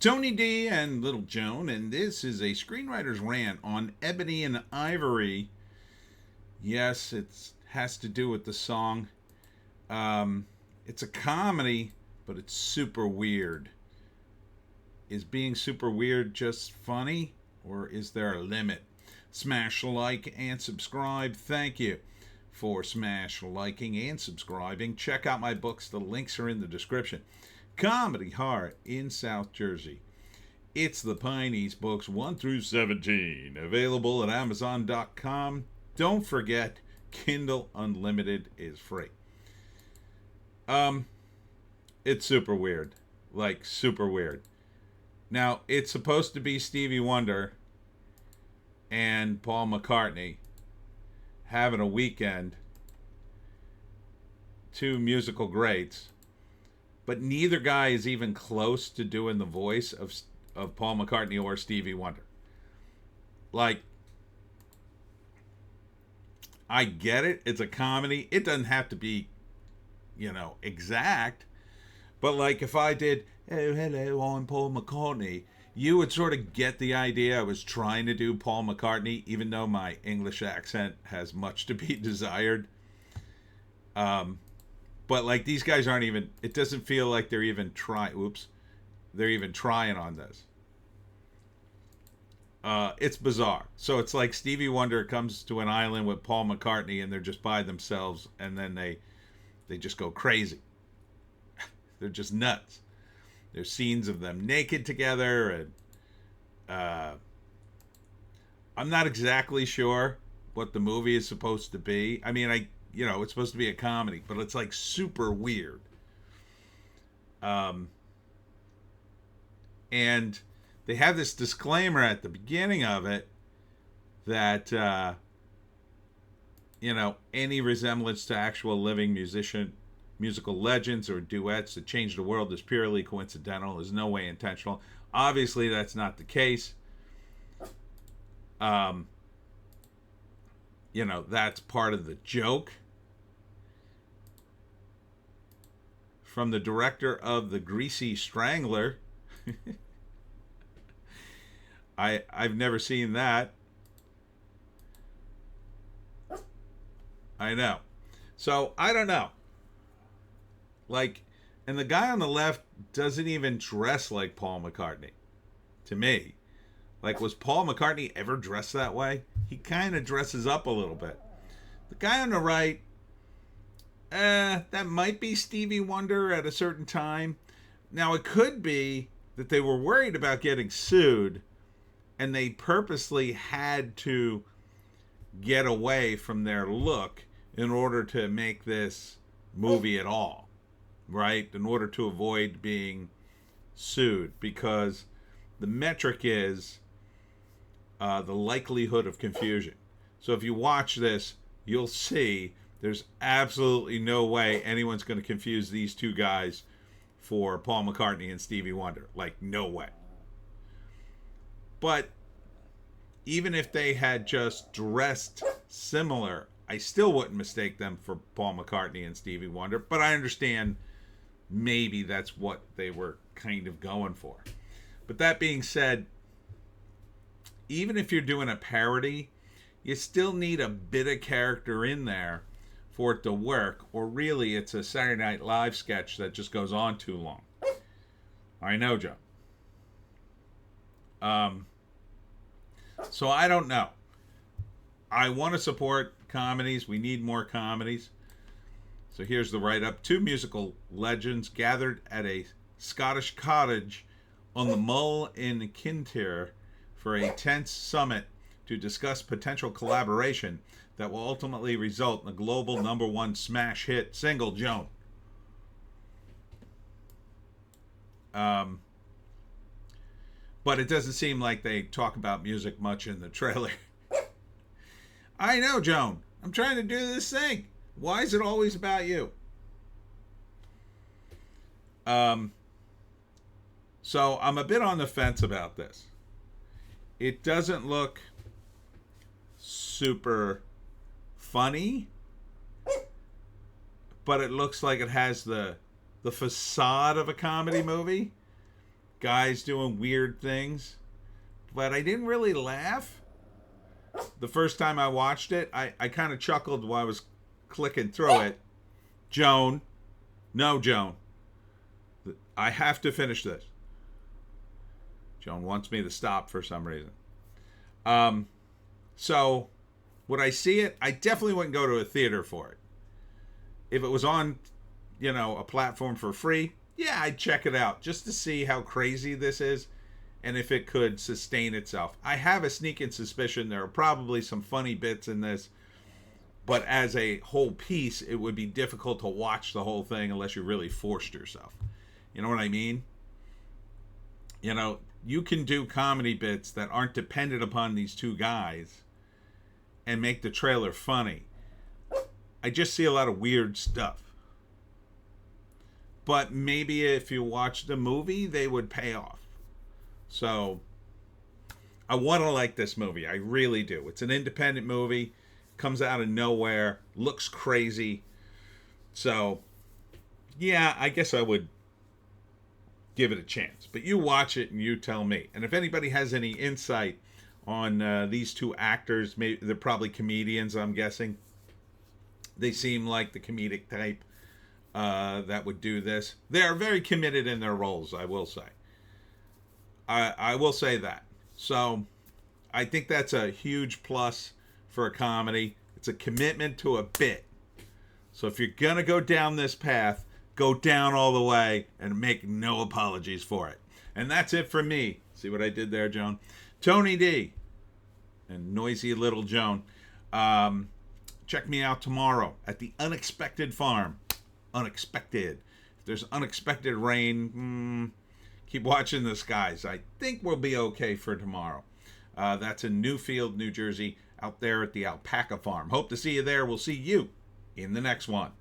Tony D and Little Joan, and this is a screenwriter's rant on Ebony and Ivory. Yes, it has to do with the song. It's a comedy, but it's super weird. Is being super weird just funny, or is there a limit? Smash like and subscribe. Thank you for smash liking and subscribing. Check out my books. The links are in the description. Comedy Heart in South Jersey. It's the Pineys books 1 through 17. Available at Amazon.com. Don't forget, Kindle Unlimited is free. It's super weird. Like, super weird. Now, it's supposed to be Stevie Wonder and Paul McCartney having a weekend. Two musical greats. But neither guy is even close to doing the voice of Paul McCartney or Stevie Wonder. Like, I get it. It's a comedy. It doesn't have to be, exact. But like if I did, oh, hello, I'm Paul McCartney, you would sort of get the idea I was trying to do Paul McCartney, even though my English accent has much to be desired. But like these guys aren't even, it doesn't feel like they're even trying, they're even trying on this. It's bizarre. So it's like Stevie Wonder comes to an island with Paul McCartney and they're just by themselves and then they just go crazy. They're just nuts. There's scenes of them naked together and I'm not exactly sure what the movie is supposed to be. I mean, it's supposed to be a comedy, but it's like super weird. And they have this disclaimer at the beginning of it that, any resemblance to actual living musical legends or duets that change the world is purely coincidental, is no way intentional. Obviously, that's not the case. That's part of the joke. From the director of The Greasy Strangler. I've never seen that. I know. So, I don't know. Like, and the guy on the left doesn't even dress like Paul McCartney. To me. Like, was Paul McCartney ever dressed that way? He kind of dresses up a little bit. The guy on the right, that might be Stevie Wonder at a certain time. Now, it could be that they were worried about getting sued and they purposely had to get away from their look in order to make this movie at all, right? In order to avoid being sued, because the metric is the likelihood of confusion. So if you watch this, you'll see there's absolutely no way anyone's going to confuse these two guys for Paul McCartney and Stevie Wonder. Like, no way. But even if they had just dressed similar, I still wouldn't mistake them for Paul McCartney and Stevie Wonder. But I understand maybe that's what they were kind of going for. But that being said, even if you're doing a parody, you still need a bit of character in there for it to work, or really it's a Saturday Night Live sketch that just goes on too long. I know, Joe. So I don't know. I want to support comedies. We need more comedies. So here's the write-up. Two musical legends gathered at a Scottish cottage on the Mull in Kintyre for a tense summit to discuss potential collaboration that will ultimately result in a global #1 smash hit single, Joan. But it doesn't seem like they talk about music much in the trailer. I know, Joan. I'm trying to do this thing. Why is it always about you? So I'm a bit on the fence about this. It doesn't look super funny, but it looks like it has the facade of a comedy movie. guys doing weird things, but I didn't really laugh. The first time I watched it, I kind of chuckled while I was clicking through it. Joan. No, Joan. I have to finish this. Joan wants me to stop for some reason. So, would I see it? I definitely wouldn't go to a theater for it. If it was on, a platform for free, yeah, I'd check it out just to see how crazy this is and if it could sustain itself. I have a sneaking suspicion there are probably some funny bits in this, but as a whole piece, it would be difficult to watch the whole thing unless you really forced yourself. You know what I mean? You can do comedy bits that aren't dependent upon these two guys and make the trailer funny. I just see a lot of weird stuff. But maybe if you watch the movie, they would pay off. So, I want to like this movie. I really do. It's an independent movie. Comes out of nowhere. Looks crazy. So, yeah, I guess I would give it a chance. But you watch it and you tell me. And if anybody has any insight on these two actors, maybe they're probably comedians, I'm guessing. They seem like the comedic type that would do this. They are very committed in their roles, I will say. I will say that. So I think that's a huge plus for a comedy. It's a commitment to a bit. So if you're going to go down this path, go down all the way and make no apologies for it. And that's it for me. See what I did there, Joan? Tony D and noisy little Joan. Check me out tomorrow at the Unexpected Farm. Unexpected. If there's unexpected rain, keep watching the skies. I think we'll be okay for tomorrow. That's in Newfield, New Jersey, out there at the Alpaca Farm. Hope to see you there. We'll see you in the next one.